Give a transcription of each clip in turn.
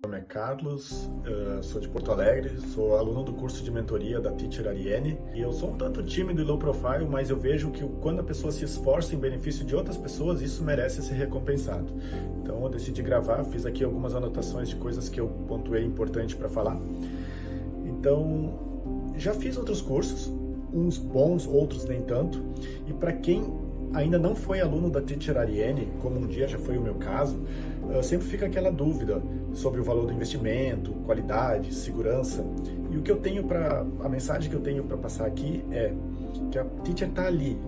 Meu nome é Carlos, sou de Porto Alegre, sou aluno do curso de mentoria da Teacher Ariane e eu sou um tanto tímido e low profile, mas eu vejo que quando a pessoa se esforça em benefício de outras pessoas, isso merece ser recompensado. Então eu decidi gravar, fiz aqui algumas anotações de coisas que eu pontuei importante para falar. Então, já fiz outros cursos, uns bons, outros nem tanto, e para quem ainda não foi aluno da Teacher Ariane, como um dia já foi o meu caso, sempre fica aquela dúvida sobre o valor do investimento, qualidade, segurança. E o que eu tenho a mensagem que eu tenho para passar aqui é que a Teacher está ali.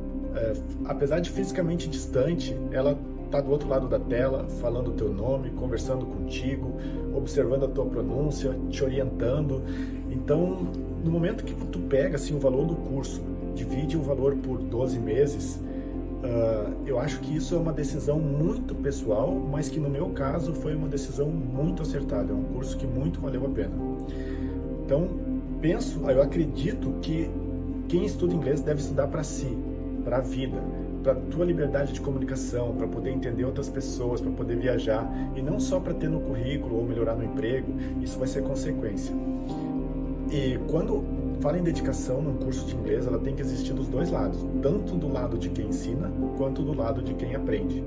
Apesar de fisicamente distante, ela está do outro lado da tela, falando o teu nome, conversando contigo, observando a tua pronúncia, te orientando. Então, no momento que tu pega assim, o valor do curso, divide o valor por 12 meses, eu acho que isso é uma decisão muito pessoal, mas que no meu caso foi uma decisão muito acertada. É um curso que muito valeu a pena. Então, eu acredito que quem estuda inglês deve estudar para si, para a vida, para a tua liberdade de comunicação, para poder entender outras pessoas, para poder viajar, e não só para ter no currículo ou melhorar no emprego. Isso vai ser consequência. E quando fala em dedicação num curso de inglês, ela tem que existir dos dois lados, tanto do lado de quem ensina, quanto do lado de quem aprende.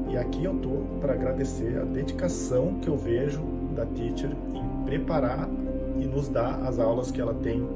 E aqui eu tô para agradecer a dedicação que eu vejo da Teacher em preparar e nos dar as aulas que ela tem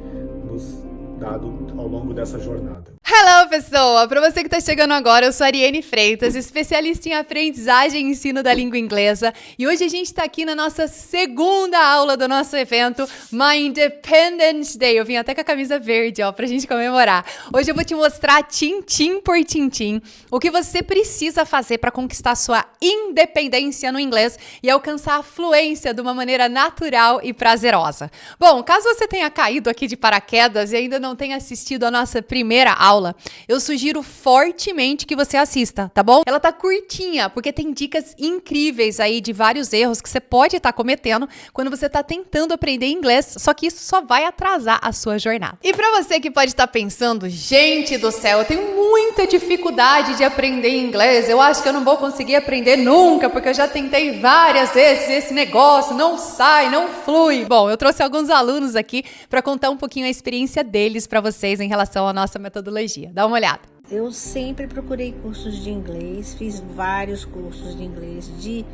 nos dado ao longo dessa jornada. Hello, pessoa! Para você que está chegando agora, eu sou a Ariane Freitas, especialista em aprendizagem e ensino da língua inglesa. E hoje a gente está aqui na nossa segunda aula do nosso evento, My Independence Day. Eu vim até com a camisa verde, ó, pra gente comemorar. Hoje eu vou te mostrar tintim por tintim o que você precisa fazer para conquistar sua independência no inglês e alcançar a fluência de uma maneira natural e prazerosa. Bom, caso você tenha caído aqui de paraquedas e ainda não tenha assistido a nossa primeira aula, eu sugiro fortemente que você assista, tá bom? Ela tá curtinha, porque tem dicas incríveis aí de vários erros que você pode estar cometendo quando você tá tentando aprender inglês, só que isso só vai atrasar a sua jornada. E pra você que pode estar pensando, gente do céu, eu tenho muita dificuldade de aprender inglês, eu acho que eu não vou conseguir aprender nunca, porque eu já tentei várias vezes, esse negócio não sai, não flui. Bom, eu trouxe alguns alunos aqui pra contar um pouquinho a experiência deles pra vocês em relação à nossa metodologia. Dá uma olhada. Eu sempre procurei cursos de inglês, fiz vários cursos de inglês, de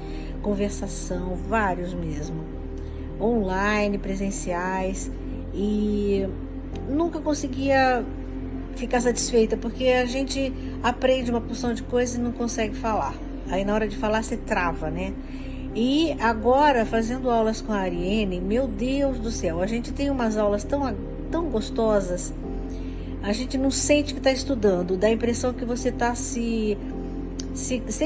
conversação, vários mesmo, online, presenciais, e nunca conseguia ficar satisfeita, porque a gente aprende uma porção de coisas e não consegue falar. Aí na hora de falar você trava, né? E agora, fazendo aulas com a Ariane, meu Deus do céu, a gente tem umas aulas tão gostosas. A gente não sente que está estudando, dá a impressão que você está sei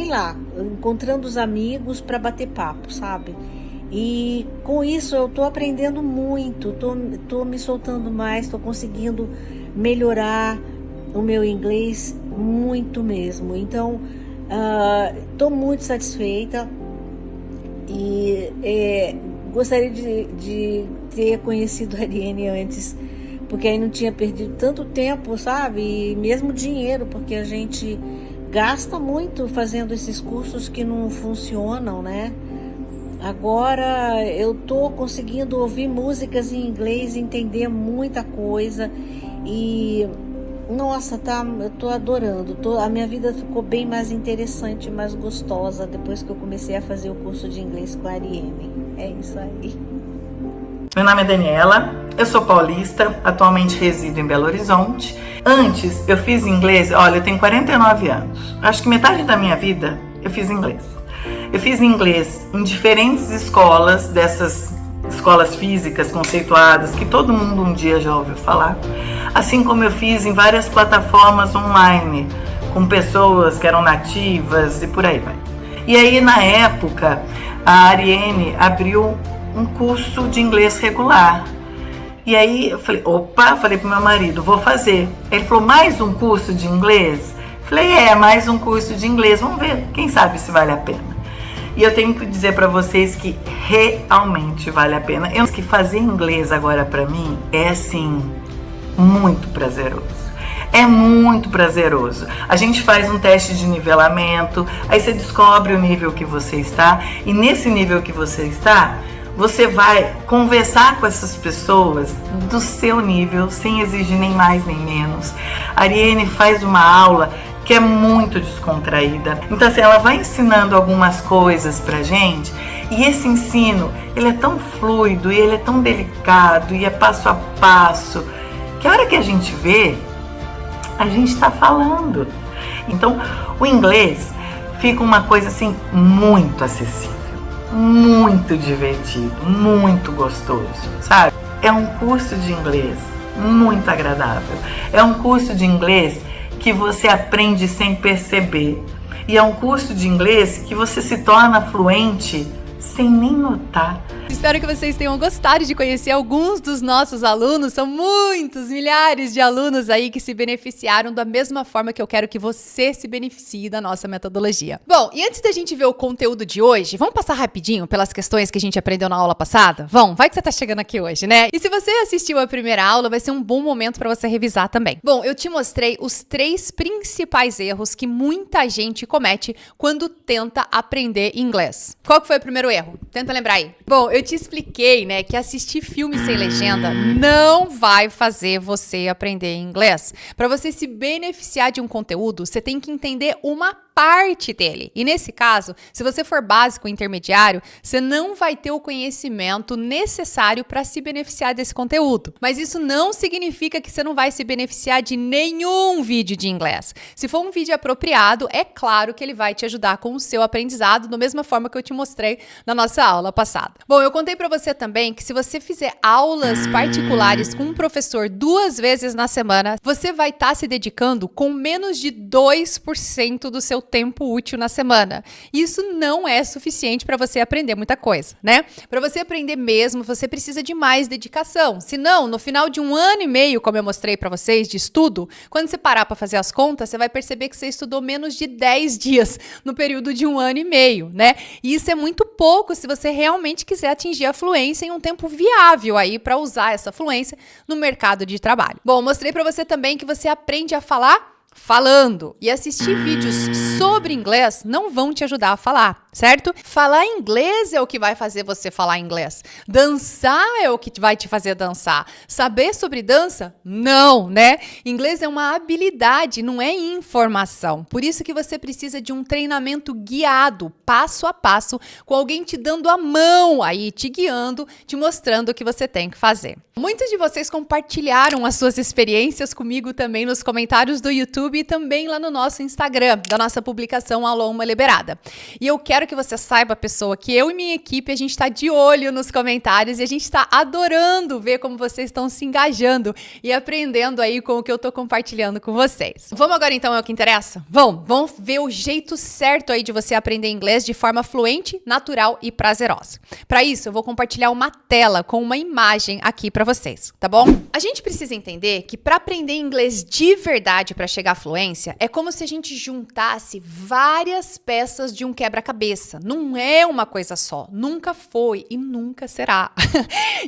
lá, encontrando os amigos para bater papo, sabe? E com isso eu estou aprendendo muito, tô me soltando mais, estou conseguindo melhorar o meu inglês muito mesmo. Então, estou muito satisfeita e gostaria de ter conhecido a Ariane antes, porque aí não tinha perdido tanto tempo, sabe? E mesmo dinheiro, porque a gente gasta muito fazendo esses cursos que não funcionam, né? Agora eu tô conseguindo ouvir músicas em inglês, entender muita coisa e, nossa, eu tô adorando. A minha vida ficou bem mais interessante, mais gostosa depois que eu comecei a fazer o curso de inglês com a Ariane. É isso aí. Meu nome é Daniela, eu sou paulista, atualmente resido em Belo Horizonte. Antes eu fiz inglês, olha, eu tenho 49 anos. Acho que metade da minha vida eu fiz inglês. Eu fiz inglês em diferentes escolas, dessas escolas físicas conceituadas, que todo mundo um dia já ouviu falar. Assim como eu fiz em várias plataformas online, com pessoas que eram nativas e por aí vai. E aí na época, a Ariane abriu um curso de inglês regular. E aí eu falei pro meu marido, vou fazer. Ele falou, mais um curso de inglês? Falei, mais um curso de inglês, vamos ver, quem sabe se vale a pena. E eu tenho que dizer para vocês que realmente vale a pena. Eu que fazer inglês agora para mim é assim, muito prazeroso. É muito prazeroso. A gente faz um teste de nivelamento, aí você descobre o nível que você está, e nesse nível que você está, você vai conversar com essas pessoas do seu nível, sem exigir nem mais nem menos. A Ariane faz uma aula que é muito descontraída. Então, assim, ela vai ensinando algumas coisas pra gente, e esse ensino, ele é tão fluido, e ele é tão delicado, e é passo a passo, que a hora que a gente vê, a gente está falando. Então, o inglês fica uma coisa, assim, muito acessível, muito divertido, muito gostoso, sabe? É um curso de inglês muito agradável. É um curso de inglês que você aprende sem perceber. E é um curso de inglês que você se torna fluente sem nem notar. Espero que vocês tenham gostado de conhecer alguns dos nossos alunos. São muitos, milhares de alunos aí que se beneficiaram da mesma forma que eu quero que você se beneficie da nossa metodologia. Bom, e antes da gente ver o conteúdo de hoje, vamos passar rapidinho pelas questões que a gente aprendeu na aula passada? Vai que você tá chegando aqui hoje, né? E se você assistiu a primeira aula, vai ser um bom momento para você revisar também. Bom, eu te mostrei os 3 principais erros que muita gente comete quando tenta aprender inglês. Qual que foi o primeiro erro? Tenta lembrar aí. Bom, eu te expliquei, né, que assistir filme sem legenda não vai fazer você aprender inglês. Para você se beneficiar de um conteúdo, você tem que entender uma parte dele. E nesse caso, se você for básico ou intermediário, você não vai ter o conhecimento necessário para se beneficiar desse conteúdo. Mas isso não significa que você não vai se beneficiar de nenhum vídeo de inglês. Se for um vídeo apropriado, é claro que ele vai te ajudar com o seu aprendizado, da mesma forma que eu te mostrei na nossa aula passada. Bom, eu contei para você também que se você fizer aulas particulares com um professor 2 vezes na semana, você vai estar se dedicando com menos de 2% do seu tempo útil na semana. Isso não é suficiente para você aprender muita coisa, né? Para você aprender mesmo, você precisa de mais dedicação. Senão, no final de 1 ano e meio, como eu mostrei para vocês, de estudo, quando você parar para fazer as contas, você vai perceber que você estudou menos de 10 dias no período de 1 ano e meio, né? E isso é muito pouco se você realmente quiser atingir a fluência em um tempo viável aí para usar essa fluência no mercado de trabalho. Bom, mostrei para você também que você aprende a falar falando, e assistir vídeos sobre inglês não vão te ajudar a falar, certo? Falar inglês é o que vai fazer você falar inglês. Dançar é o que vai te fazer dançar. Saber sobre dança? Não, né? Inglês é uma habilidade, não é informação. Por isso que você precisa de um treinamento guiado, passo a passo, com alguém te dando a mão aí, te guiando, te mostrando o que você tem que fazer. Muitos de vocês compartilharam as suas experiências comigo também nos comentários do YouTube e também lá no nosso Instagram, da nossa publicação Aula Uma Liberada. E eu quero que você saiba, pessoa, que eu e minha equipe, a gente está de olho nos comentários e a gente está adorando ver como vocês estão se engajando e aprendendo aí com o que eu estou compartilhando com vocês. Vamos agora então ao que interessa? Vamos ver o jeito certo aí de você aprender inglês de forma fluente, natural e prazerosa. Para isso, eu vou compartilhar uma tela com uma imagem aqui para vocês, tá bom? A gente precisa entender que para aprender inglês de verdade, para chegar à fluência, é como se a gente juntasse várias peças de um quebra-cabeça. Não é uma coisa só, nunca foi e nunca será.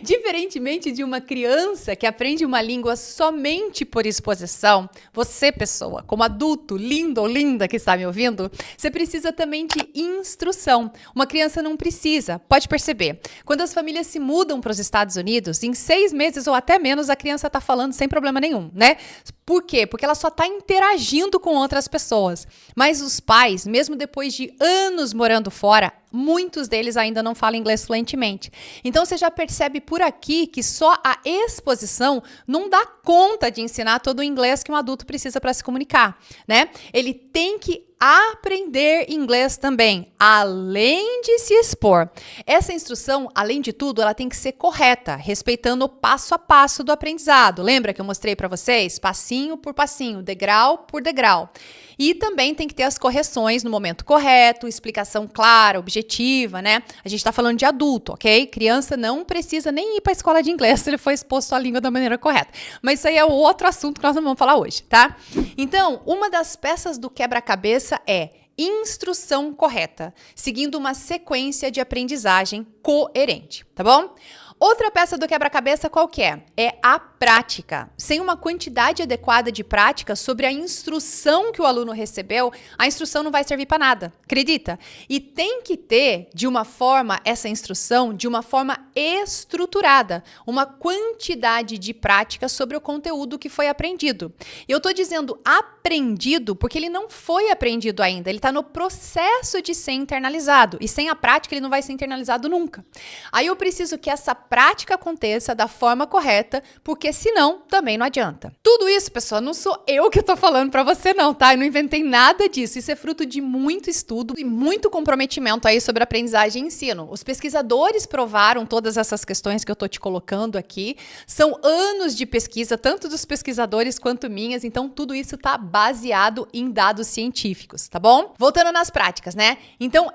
Diferentemente de uma criança que aprende uma língua somente por exposição, você, pessoa, como adulto, lindo ou linda que está me ouvindo, você precisa também de instrução. Uma criança não precisa, pode perceber. Quando as famílias se mudam para os Estados Unidos, em 6 meses ou até menos, a criança está falando sem problema nenhum, né? Por quê? Porque ela só está interagindo com outras pessoas. Mas os pais, mesmo depois de anos morando fora, muitos deles ainda não falam inglês fluentemente. Então você já percebe por aqui que só a exposição não dá conta de ensinar todo o inglês que um adulto precisa para se comunicar, né? Ele tem que aprender inglês também, além de se expor. Essa instrução, além de tudo, ela tem que ser correta, respeitando o passo a passo do aprendizado. Lembra que eu mostrei para vocês? Passinho por passinho, degrau por degrau. E também tem que ter as correções no momento correto, explicação clara, objetiva, né? A gente tá falando de adulto, ok? Criança não precisa nem ir pra escola de inglês se ele for exposto à língua da maneira correta. Mas isso aí é outro assunto que nós não vamos falar hoje, tá? Então, uma das peças do quebra-cabeça é instrução correta, seguindo uma sequência de aprendizagem coerente, tá bom? Outra peça do quebra-cabeça qual que é? É a prática. Sem uma quantidade adequada de prática sobre a instrução que o aluno recebeu, a instrução não vai servir para nada. Acredita? E tem que ter, de uma forma, essa instrução, de uma forma estruturada, uma quantidade de prática sobre o conteúdo que foi aprendido. E eu estou dizendo aprendido porque ele não foi aprendido ainda, ele está no processo de ser internalizado. E sem a prática ele não vai ser internalizado nunca. Aí eu preciso que essa prática aconteça da forma correta, porque senão também não adianta. Tudo isso, pessoal, não sou eu que tô falando pra você não, tá? Eu não inventei nada disso. Isso é fruto de muito estudo e muito comprometimento aí sobre aprendizagem e ensino. Os pesquisadores provaram todas essas questões que eu tô te colocando aqui. São anos de pesquisa, tanto dos pesquisadores quanto minhas, então tudo isso tá baseado em dados científicos, tá bom? Voltando nas práticas, né? Então,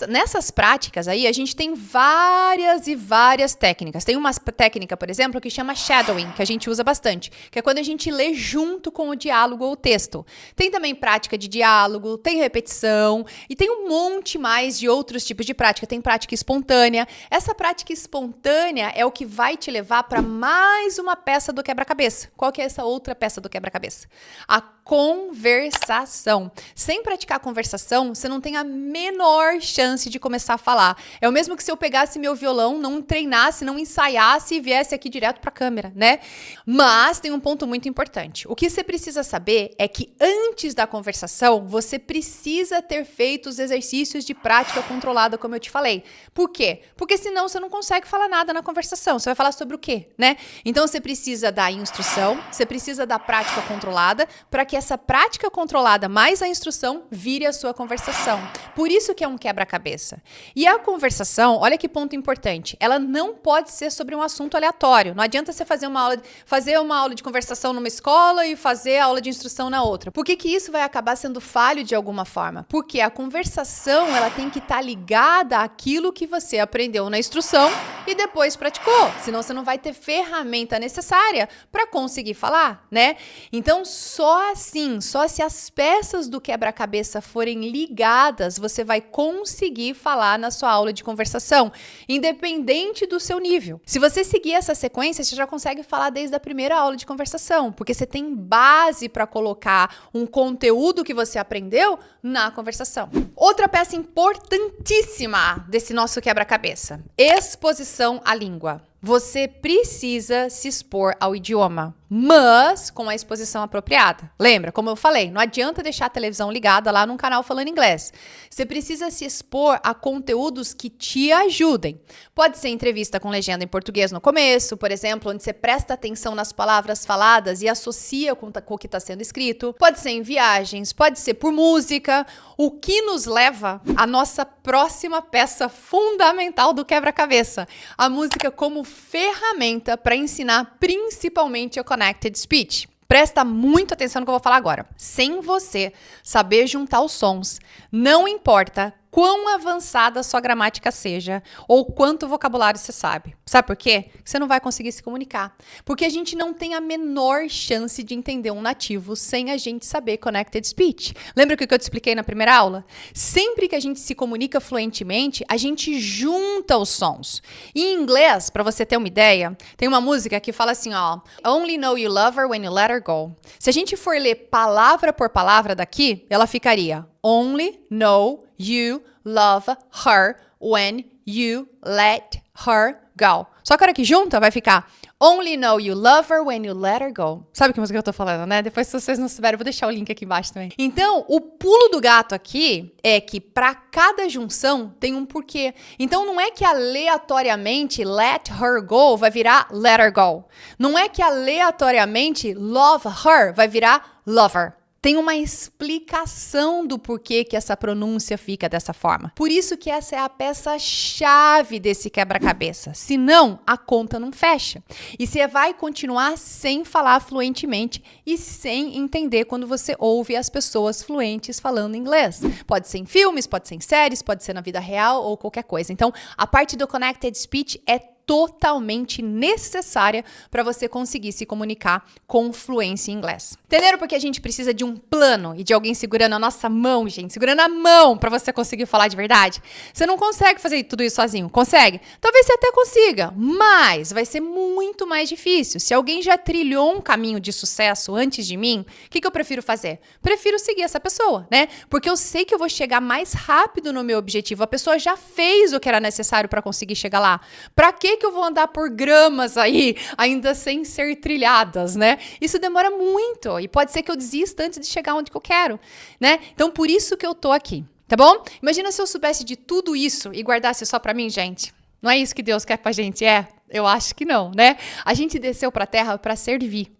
nessas práticas aí, a gente tem várias e várias técnicas. Tem uma técnica, por exemplo, que chama shadowing, que a gente usa bastante, que é quando a gente lê junto com o diálogo ou o texto. Tem também prática de diálogo, tem repetição e tem um monte mais de outros tipos de prática. Tem prática espontânea. Essa prática espontânea é o que vai te levar para mais uma peça do quebra-cabeça. Qual que é essa outra peça do quebra-cabeça? A conversação. Sem praticar a conversação, você não tem a menor chance de começar a falar. É o mesmo que se eu pegasse meu violão, não treinasse, não ensaiasse e viesse aqui direto para a câmera, né? Mas tem um ponto muito importante. O que você precisa saber é que antes da conversação, você precisa ter feito os exercícios de prática controlada, como eu te falei. Por quê? Porque senão você não consegue falar nada na conversação. Você vai falar sobre o quê, né? Então você precisa da instrução, você precisa da prática controlada para que essa prática controlada mais a instrução vire a sua conversação. Por isso que é um quebra-cabeça. E a conversação, olha que ponto importante, ela não pode ser sobre um assunto aleatório. Não adianta você fazer uma aula de conversação numa escola e fazer a aula de instrução na outra. Por que que isso vai acabar sendo falho de alguma forma? Porque a conversação, ela tem que estar ligada àquilo que você aprendeu na instrução e depois praticou. Senão você não vai ter ferramenta necessária para conseguir falar, né? Então, só assim, só se as peças do quebra-cabeça forem ligadas, você vai conseguir falar na sua aula de conversação, independente do seu nível. Se você seguir essa sequência, você já consegue falar desde a primeira aula de conversação, porque você tem base para colocar um conteúdo que você aprendeu na conversação. Outra peça importantíssima desse nosso quebra-cabeça: exposição à língua. Você precisa se expor ao idioma, mas com a exposição apropriada. Lembra, como eu falei, não adianta deixar a televisão ligada lá num canal falando inglês. Você precisa se expor a conteúdos que te ajudem. Pode ser entrevista com legenda em português no começo, por exemplo, onde você presta atenção nas palavras faladas e associa com o que está sendo escrito. Pode ser em viagens, pode ser por música. O que nos leva à nossa próxima peça fundamental do quebra-cabeça: a música como ferramenta para ensinar principalmente a Connected Speech. Presta muito atenção no que eu vou falar agora. Sem você saber juntar os sons, não importa quão avançada a sua gramática seja ou quanto vocabulário você sabe. Sabe por quê? Você não vai conseguir se comunicar. Porque a gente não tem a menor chance de entender um nativo sem a gente saber Connected Speech. Lembra o que eu te expliquei na primeira aula? Sempre que a gente se comunica fluentemente, a gente junta os sons. E em inglês, para você ter uma ideia, tem uma música que fala assim, ó: Only know you love her when you let her go. Se a gente for ler palavra por palavra daqui, ela ficaria: Only know you love her when you let her go. Só que a hora que junta vai ficar: Only know you love her when you let her go. Sabe que música eu tô falando, né? Depois, se vocês não souberem, eu vou deixar o link aqui embaixo também. Então, o pulo do gato aqui é que para cada junção tem um porquê. Então, não é que aleatoriamente let her go vai virar let her go. Não é que aleatoriamente love her vai virar lover. Tem uma explicação do porquê que essa pronúncia fica dessa forma. Por isso que essa é a peça-chave desse quebra-cabeça. Senão, a conta não fecha. E você vai continuar sem falar fluentemente e sem entender quando você ouve as pessoas fluentes falando inglês. Pode ser em filmes, pode ser em séries, pode ser na vida real ou qualquer coisa. Então, a parte do Connected Speech é totalmente necessária para você conseguir se comunicar com fluência em inglês. Entenderam porque a gente precisa de um plano e de alguém segurando a nossa mão, gente, segurando a mão para você conseguir falar de verdade? Você não consegue fazer tudo isso sozinho, consegue? Talvez você até consiga, mas vai ser muito mais difícil. Se alguém já trilhou um caminho de sucesso antes de mim, o que eu prefiro fazer? Prefiro seguir essa pessoa, né? Porque eu sei que eu vou chegar mais rápido no meu objetivo. A pessoa já fez o que era necessário para conseguir chegar lá. Para que eu vou andar por gramas aí, ainda sem ser trilhadas, né? Isso demora muito e pode ser que eu desista antes de chegar onde que eu quero, né? Então, por isso que eu tô aqui, tá bom? Imagina se eu soubesse de tudo isso e guardasse só pra mim, gente. Não é isso que Deus quer pra gente, é? Eu acho que não, né? A gente desceu pra terra pra servir.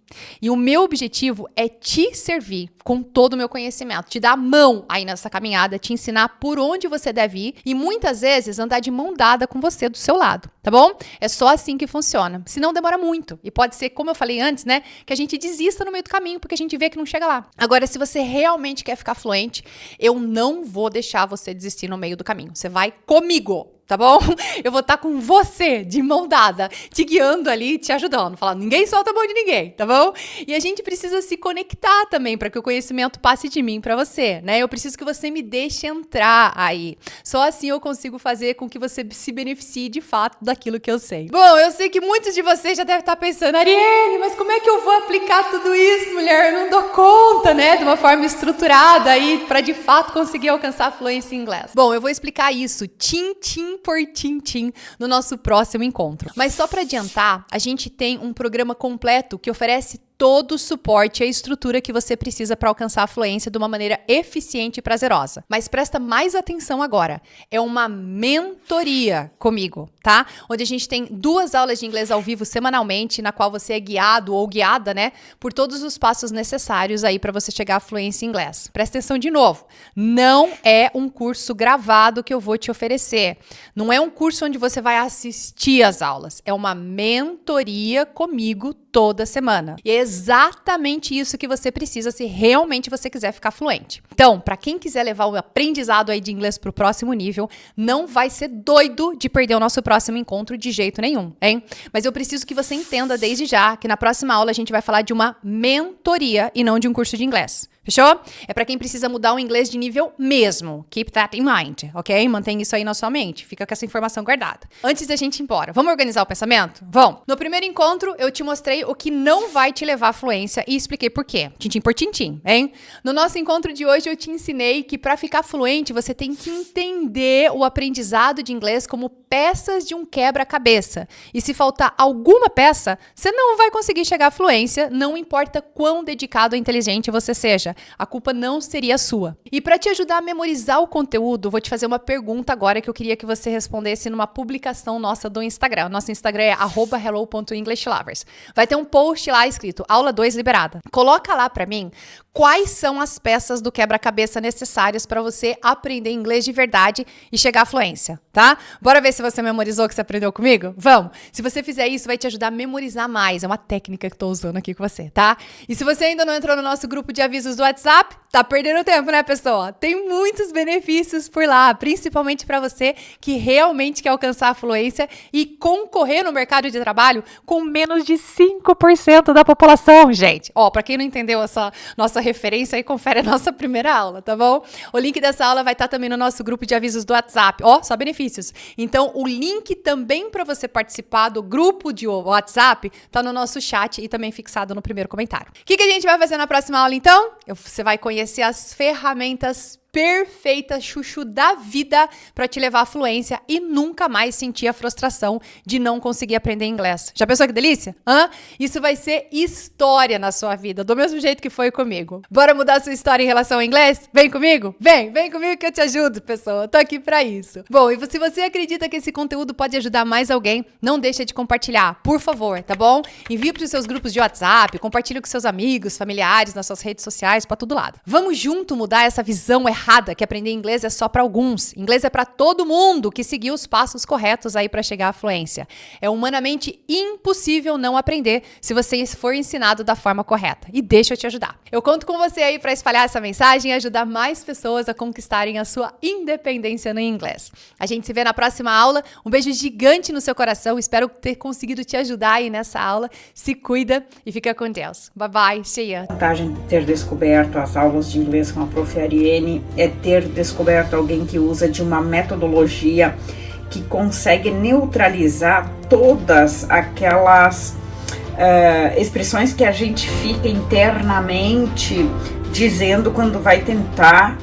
E o meu objetivo é te servir com todo o meu conhecimento, te dar a mão aí nessa caminhada, te ensinar por onde você deve ir e muitas vezes andar de mão dada com você do seu lado, tá bom? É só assim que funciona. Senão demora muito. E pode ser, como eu falei antes, né, que a gente desista no meio do caminho porque a gente vê que não chega lá. Agora, se você realmente quer ficar fluente, eu não vou deixar você desistir no meio do caminho. Você vai comigo. Tá bom? Eu vou estar com você, de mão dada, te guiando ali, te ajudando, falando, ninguém solta a mão de ninguém, tá bom? E a gente precisa se conectar também para que o conhecimento passe de mim para você, né? Eu preciso que você me deixe entrar aí. Só assim eu consigo fazer com que você se beneficie de fato daquilo que eu sei. Bom, eu sei que muitos de vocês já devem estar pensando, Ariane, mas como é que eu vou aplicar tudo isso, mulher? Eu não dou conta, né? De uma forma estruturada aí para de fato conseguir alcançar a fluência em inglês. Bom, eu vou explicar isso tintim por tintim no nosso próximo encontro. Mas só para adiantar, a gente tem um programa completo que oferece todo o suporte e a estrutura que você precisa para alcançar a fluência de uma maneira eficiente e prazerosa. Mas presta mais atenção agora. É uma mentoria comigo, tá? Onde a gente tem 2 aulas de inglês ao vivo semanalmente, na qual você é guiado ou guiada, né? Por todos os passos necessários aí para você chegar à fluência em inglês. Presta atenção de novo. Não é um curso gravado que eu vou te oferecer. Não é um curso onde você vai assistir às aulas. É uma mentoria comigo toda semana. E é exatamente isso que você precisa se realmente você quiser ficar fluente. Então, para quem quiser levar o aprendizado aí de inglês para o próximo nível, não vai ser doido de perder o nosso próximo encontro de jeito nenhum, hein? Mas eu preciso que você entenda desde já que na próxima aula a gente vai falar de uma mentoria e não de um curso de inglês. Fechou? É para quem precisa mudar o inglês de nível mesmo. Keep that in mind, ok? Mantém isso aí na sua mente. Fica com essa informação guardada. Antes da gente ir embora, vamos organizar o pensamento? Vamos. No primeiro encontro, eu te mostrei o que não vai te levar à fluência e expliquei por quê. Tintim por tintim, hein? No nosso encontro de hoje, eu te ensinei que para ficar fluente, você tem que entender o aprendizado de inglês como peças de um quebra-cabeça. E se faltar alguma peça, você não vai conseguir chegar à fluência, não importa quão dedicado ou inteligente você seja. A culpa não seria sua. E para te ajudar a memorizar o conteúdo, vou te fazer uma pergunta agora que eu queria que você respondesse numa publicação nossa do Instagram. Nosso Instagram é @hello.englishlovers. Vai ter um post lá escrito aula 2 liberada. Coloca lá para mim quais são as peças do quebra-cabeça necessárias para você aprender inglês de verdade e chegar à fluência, tá? Bora ver se você memorizou o que você aprendeu comigo? Vamos! Se você fizer isso, vai te ajudar a memorizar mais. É uma técnica que eu tô usando aqui com você, tá? E se você ainda não entrou no nosso grupo de avisos do WhatsApp, tá perdendo tempo, né, pessoa? Tem muitos benefícios por lá, principalmente para você que realmente quer alcançar a fluência e concorrer no mercado de trabalho com menos de 5% da população, gente. Ó, para quem não entendeu essa nossa referência, aí confere a nossa primeira aula, tá bom? O link dessa aula vai estar também no nosso grupo de avisos do WhatsApp. Ó, só benefícios. Então, o link também para você participar do grupo de WhatsApp tá no nosso chat e também fixado no primeiro comentário. O que a gente vai fazer na próxima aula, então? Você vai conhecer as ferramentas perfeita, chuchu da vida para te levar à fluência e nunca mais sentir a frustração de não conseguir aprender inglês. Já pensou que delícia? Isso vai ser história na sua vida, do mesmo jeito que foi comigo. Bora mudar a sua história em relação ao inglês? Vem comigo? Vem comigo que eu te ajudo, pessoa. Eu tô aqui para isso. Bom, e se você acredita que esse conteúdo pode ajudar mais alguém, não deixa de compartilhar, por favor, tá bom? Envie para os seus grupos de WhatsApp, compartilhe com seus amigos, familiares, nas suas redes sociais, para todo lado. Vamos junto mudar essa visão errada errada, que aprender inglês é só para alguns. Inglês é para todo mundo que seguir os passos corretos aí para chegar à fluência. É humanamente impossível não aprender se você for ensinado da forma correta. E deixa eu te ajudar. Eu conto com você aí para espalhar essa mensagem e ajudar mais pessoas a conquistarem a sua independência no inglês. A gente se vê na próxima aula. Um beijo gigante no seu coração. Espero ter conseguido te ajudar aí nessa aula. Se cuida e fica com Deus. Bye bye. See ya. A vantagem de ter descoberto as aulas de inglês com a Prof. Ariane é ter descoberto alguém que usa de uma metodologia que consegue neutralizar todas aquelas expressões que a gente fica internamente dizendo quando vai tentar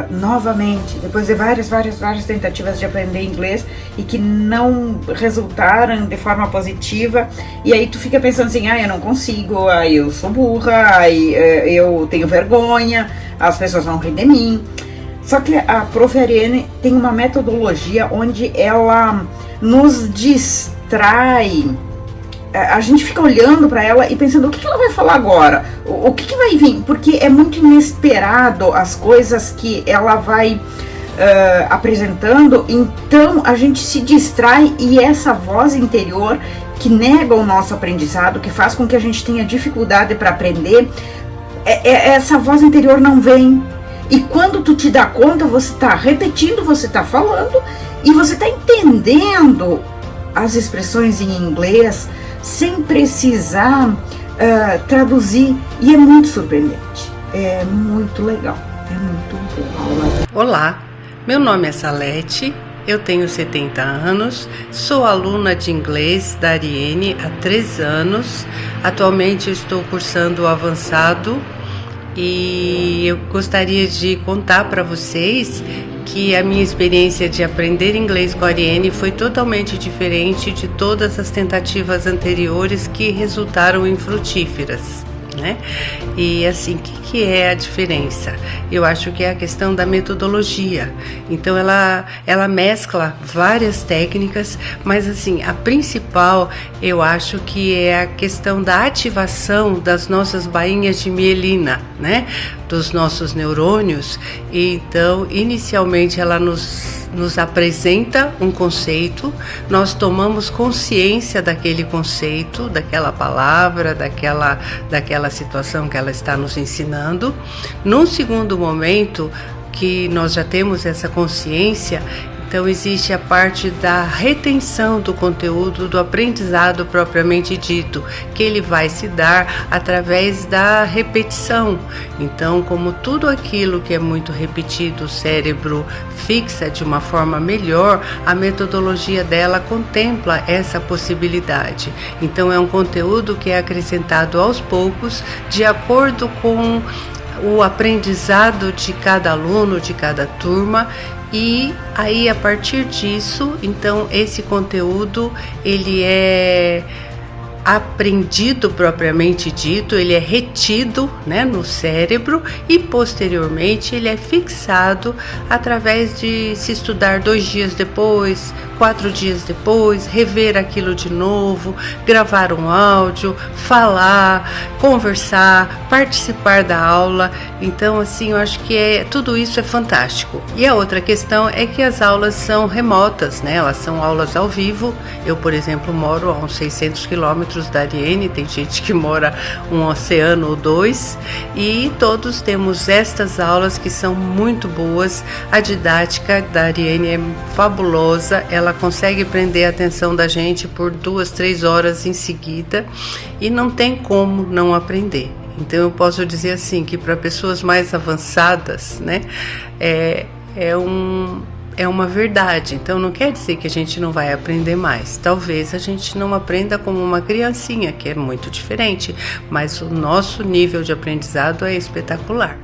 novamente, depois de várias tentativas de aprender inglês e que não resultaram de forma positiva, e aí tu fica pensando assim, eu não consigo, eu sou burra, eu tenho vergonha, as pessoas vão rir de mim. Só que a Prof. Ariane tem uma metodologia onde ela nos distrai. A gente fica olhando para ela e pensando, o que ela vai falar agora? O que vai vir? Porque é muito inesperado as coisas que ela vai apresentando, então a gente se distrai e essa voz interior que nega o nosso aprendizado, que faz com que a gente tenha dificuldade para aprender, essa voz interior não vem. E quando tu te dá conta, você está repetindo, você está falando e você está entendendo as expressões em inglês sem precisar traduzir, e é muito surpreendente, é muito legal, é muito boa. Olá, meu nome é Salete, eu tenho 70 anos, sou aluna de inglês da Ariane há 3 anos, atualmente estou cursando o avançado e eu gostaria de contar para vocês que a minha experiência de aprender inglês com a Ariane foi totalmente diferente de todas as tentativas anteriores que resultaram infrutíferas, né? E assim, o que é a diferença? Eu acho que é a questão da metodologia. Então ela mescla várias técnicas, mas assim, a principal eu acho que é a questão da ativação das nossas bainhas de mielina, né? Dos nossos neurônios. E então, inicialmente ela nos apresenta um conceito, nós tomamos consciência daquele conceito, daquela palavra, daquela situação que ela está nos ensinando. Num segundo momento, que nós já temos essa consciência, então existe a parte da retenção do conteúdo, do aprendizado propriamente dito, que ele vai se dar através da repetição. Então, como tudo aquilo que é muito repetido, o cérebro fixa de uma forma melhor, a metodologia dela contempla essa possibilidade. Então, é um conteúdo que é acrescentado aos poucos, de acordo com o aprendizado de cada aluno, de cada turma. E aí, a partir disso, então, esse conteúdo, ele é aprendido propriamente dito, ele é retido, né, no cérebro e posteriormente ele é fixado através de se estudar 2 dias depois, 4 dias depois, rever aquilo de novo, gravar um áudio, falar, conversar, participar da aula. Então, assim, eu acho que tudo isso é fantástico. E a outra questão é que as aulas são remotas, né? Elas são aulas ao vivo. Eu, por exemplo, moro a uns 600 quilômetros da Ariane, tem gente que mora um oceano ou 2, e todos temos estas aulas que são muito boas. A didática da Ariane é fabulosa, ela consegue prender a atenção da gente por 2, 3 horas em seguida e não tem como não aprender. Então eu posso dizer assim que para pessoas mais avançadas, né, é uma verdade. Então não quer dizer que a gente não vai aprender mais. Talvez a gente não aprenda como uma criancinha, que é muito diferente, mas o nosso nível de aprendizado é espetacular.